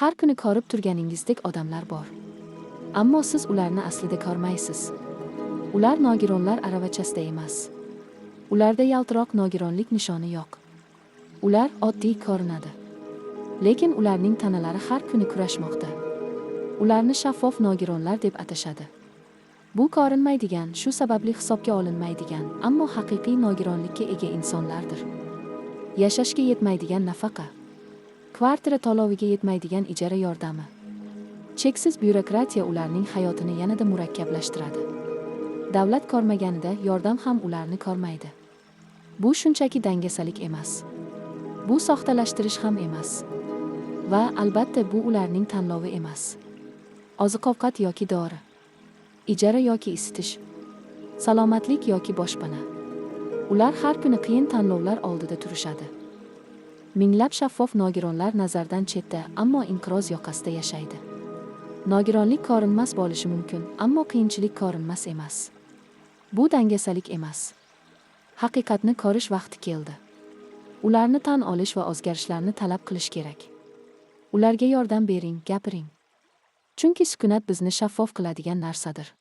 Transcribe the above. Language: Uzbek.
Har kuni ko'rib turganingizdek odamlar bor. Ammo siz ularni aslida ko'rmaysiz. Ular nogironlar aravachasida emas. Ularda yaltiroq nogironlik nishoni yo'q. Ular oddiy ko'rinadi. Lekin ularning tanalari har kuni kurashmoqda. Ularni shaffof nogironlar deb atashadi. Bu ko'rinmaydigan, shu sababli hisobga olinmaydigan, ammo haqiqiy nogironlikka ega insonlardir. Yashashga yetmaydigan nafaqa, kvartira to'loviga yetmaydigan ijara yordami, cheksiz byurokratiya ularning hayotini yanada murakkablashtiradi. Davlat ko'rmaganida yordam ham ularni ko'rmaydi. Bu shunchaki dangasalik emas. Bu soxtalashtirish ham emas. Va albatta bu ularning tanlovi emas. Oziq-ovqat yoki dori, ijara yoki isitish, salomatlik yoki boshpana. Ular har kuni qiyin tanlovlar oldida turishadi. Minglab shaffof nogironlar nazardan chetda, ammo inqiroz yoqasida yashaydi. Nogironlik ko'rinmas bo'lishi mumkin, ammo qiyinchilik ko'rinmas emas. Bu dangasalik emas. Haqiqatni ko'rish vaqti keldi. Ularni tan olish va o'zgarishlarni talab qilish kerak. Ularga yordam bering, gapiring. Chunki sukunat bizni shaffof qiladigan narsadir.